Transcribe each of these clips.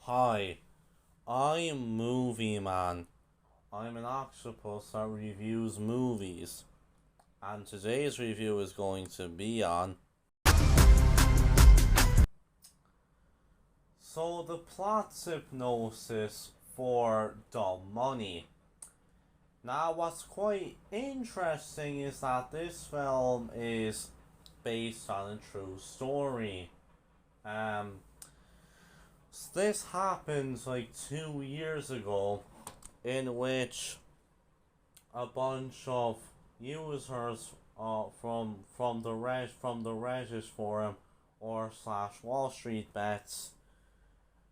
Hi, I'm Movie Man. I'm an octopus that reviews movies, and today's review is going to be on. So, the plot hypnosis for Dumb Money. Now, what's quite interesting is that this film is based on a true story. Um, this happened like 2 years ago, in which a bunch of users from the Reddit forum or slash Wall Street bets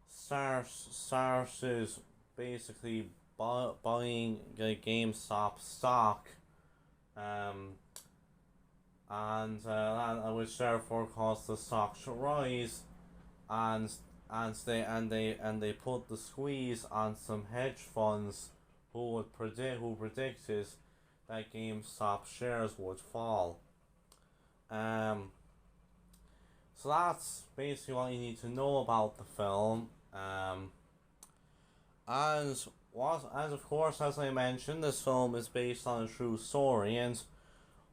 started basically buying the GameStop stock, um, and which therefore caused the stock to rise, and they put the squeeze on some hedge funds who predicted that GameStop shares would fall. Um, so that's basically what you need to know about the film. And of course, as I mentioned, this film is based on a true story. And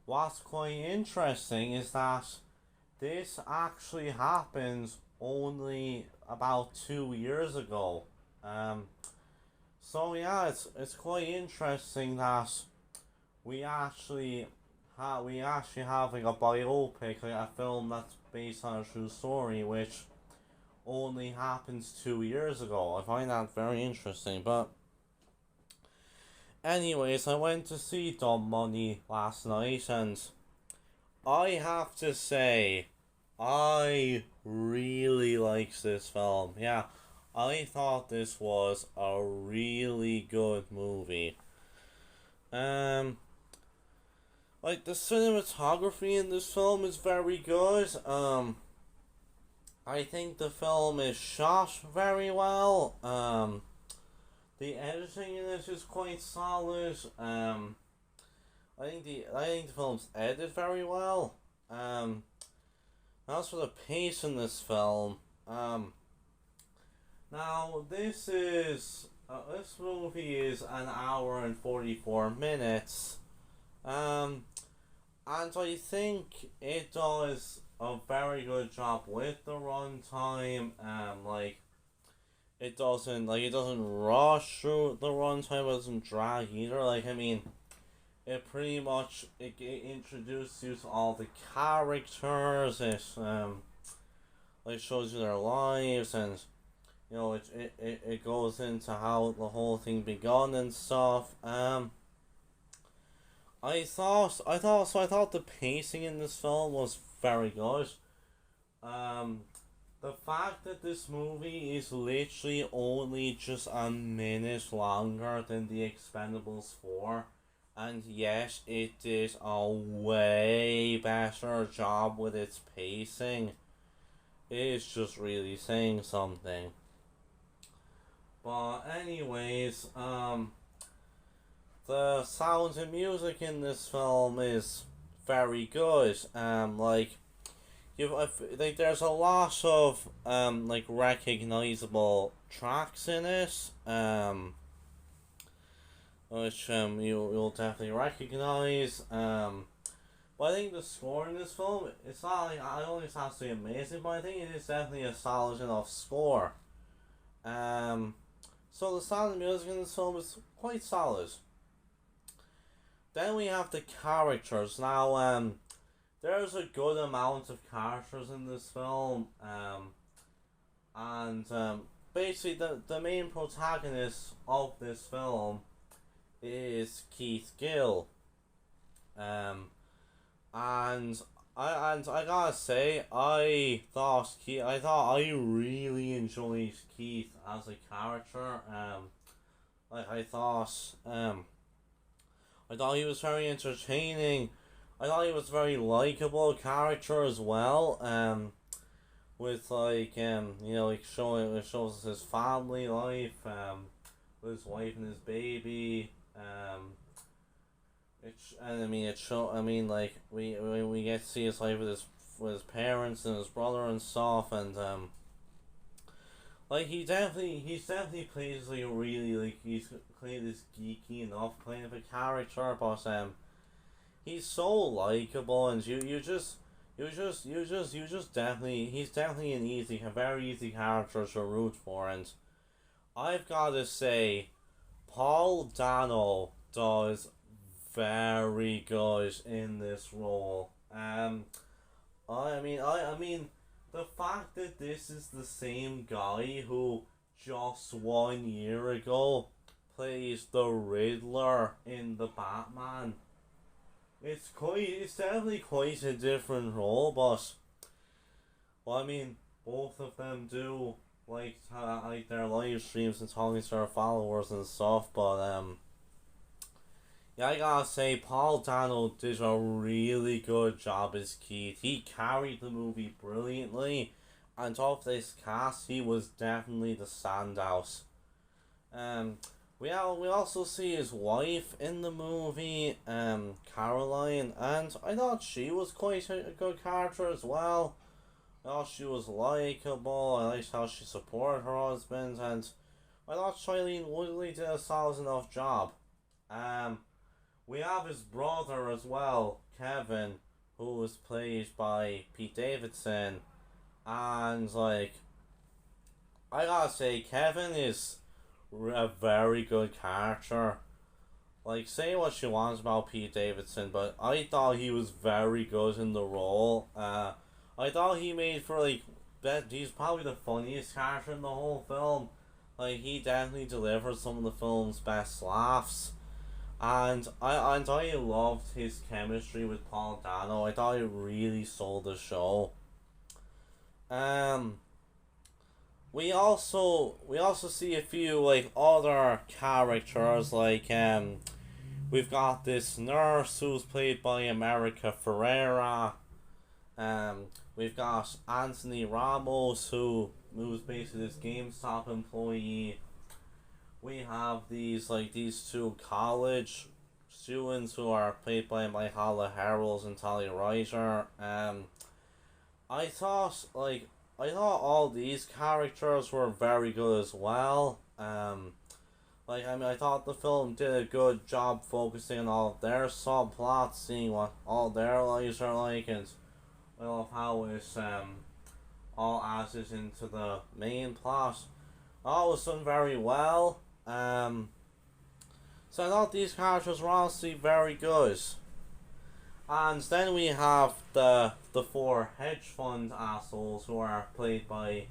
what's quite interesting is that this actually happened only about 2 years ago. Um, so yeah, it's quite interesting that we actually have like a biopic, like a film that's based on a true story, which only happens 2 years ago. I find that very interesting. But anyways, I went to see Dumb Money last night, and I have to say, I really liked this film. Yeah, I thought this was a really good movie. Um, like the cinematography in this film is very good. I think the film is shot very well. The editing in it is quite solid. I think the film's edited very well. As for the pace in this film, now this movie is an hour and 44 minutes. Um, and I think it does a very good job with the runtime. It doesn't rush through the runtime. It doesn't drag either. It pretty much it introduces you to all the characters. It shows you their lives, and it goes into how the whole thing begun and stuff. I thought the pacing in this film was very good. Um, the fact that this movie is literally only just a minute longer than The Expendables 4, and yet it did a way better job with its pacing, is just really saying something. But anyways, the sounds and music in this film is very good. There's a lot of recognizable tracks in it. Which you'll definitely recognize. But I think the score in this film, it's not like I don't think it's absolutely amazing, but I think it is definitely a solid enough score. Um, so the sound and music in this film is quite solid. Then we have the characters. Now, there's a good amount of characters in this film. And basically the main protagonist of this film is Keith Gill. And I gotta say, I really enjoyed Keith as a character. Like I thought he was very entertaining. I thought he was a very likable character as well. With it shows his family life. With his wife and his baby. We get to see his life with his parents and his brother and stuff, and Like he's definitely plays like a really like he's playing this geeky enough kind of a character, but he's so likable, and you just definitely he's definitely a very easy character to root for, and I've got to say, Paul Dano does very good in this role. I mean, the fact that this is the same guy who just 1 year ago plays the Riddler in the Batman. It's definitely quite a different role, but well, I mean, both of them do like their live streams and talking to their followers and stuff, but yeah, I gotta say, Paul Dano did a really good job as Keith. He carried the movie brilliantly, and of this cast, he was definitely the standout. Um, we also see his wife in the movie, Caroline, and I thought she was quite a good character as well. I thought she was likable. I liked how she supported her husband, and I thought Shailene Woodley did a solid enough job. Um, we have his brother as well, Kevin, who was played by Pete Davidson, and like I gotta say, Kevin is a very good character. Like, say what you want about Pete Davidson, but I thought he was very good in the role. I thought he made for like he's probably the funniest character in the whole film. Like, he definitely delivered some of the film's best laughs. And I loved his chemistry with Paul Dano. I thought it really sold the show. Um, we also see a few like other characters like we've got this nurse who's played by America Ferrera. Um, we've got Anthony Ramos who's basically this GameStop employee. We have these two college students who are played by Myhala Herrold and Talia Ryder. I thought all these characters were very good as well. I thought the film did a good job focusing on all of their subplots, seeing what all their lives are like, and I love how it's all added into the main plot. All was done very well. So I thought these characters were honestly very good. And then we have the four hedge fund assholes who are played by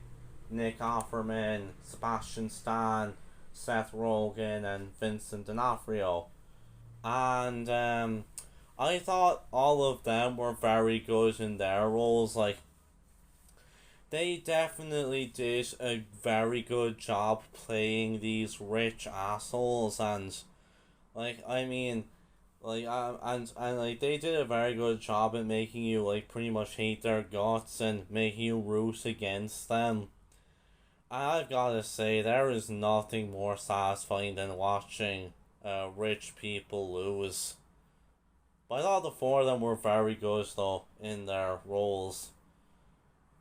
Nick Offerman, Sebastian Stan, Seth Rogen, and Vincent D'Onofrio. And I thought all of them were very good in their roles. Like, they definitely did a very good job playing these rich assholes, and like I mean, and like they did a very good job at making you like pretty much hate their guts and making you root against them. I've gotta say, there is nothing more satisfying than watching rich people lose. But I thought the four of them were very good though in their roles.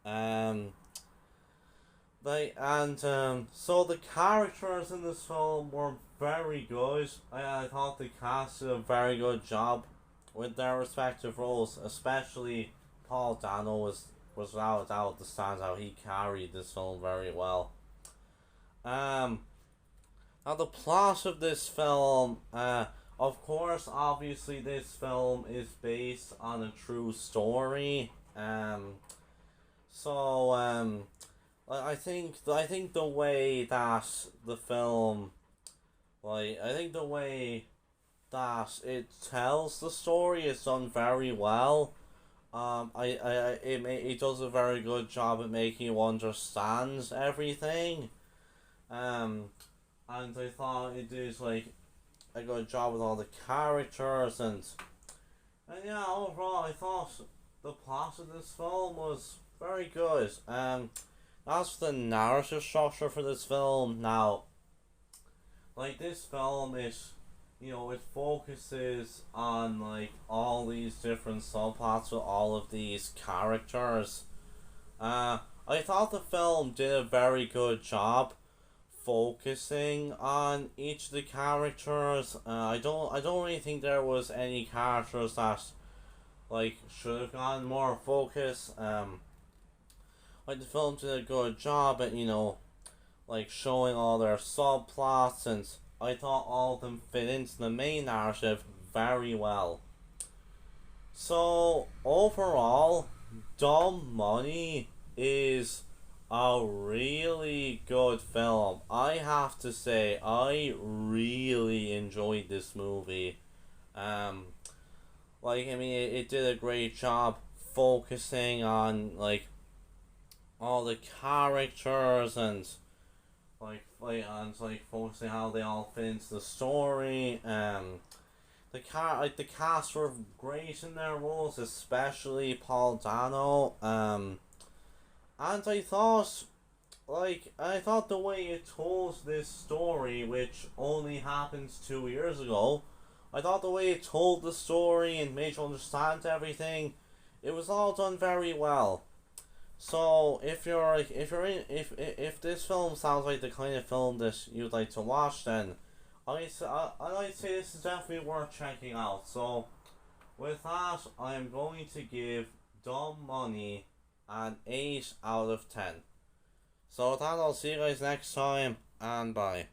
Um, so the characters in this film were very good. I thought the cast did a very good job with their respective roles, especially Paul Dano was without a doubt the standout. He carried this film very well. Now the plot of this film, of course, obviously this film is based on a true story. So I think the way that the film, I think the way that it tells the story is done very well. It does a very good job at making you understand everything. And I thought it did like a good job with all the characters and yeah, overall I thought the plot of this film was very good. As for the narrative structure for this film, now, like this film is, it focuses on like all these different subplots with all of these characters. I thought the film did a very good job focusing on each of the characters. I don't really think there was any characters that like should have gotten more focus. Like the film did a good job at like showing all their subplots, and I thought all of them fit into the main narrative very well. So overall, Dumb Money is a really good film. I have to say, I really enjoyed this movie. Like I mean, it did a great job focusing on like all the characters and like focusing how they all fit into the story. The cast were great in their roles, especially Paul Dano. And I thought the way it told this story, which only happened 2 years ago, I thought the way it told the story and made you understand everything, it was all done very well. So if this film sounds like the kind of film that you'd like to watch, then I'd say this is definitely worth checking out. So with that, I'm going to give Dumb Money an 8 out of 10. So with that, I'll see you guys next time, and bye.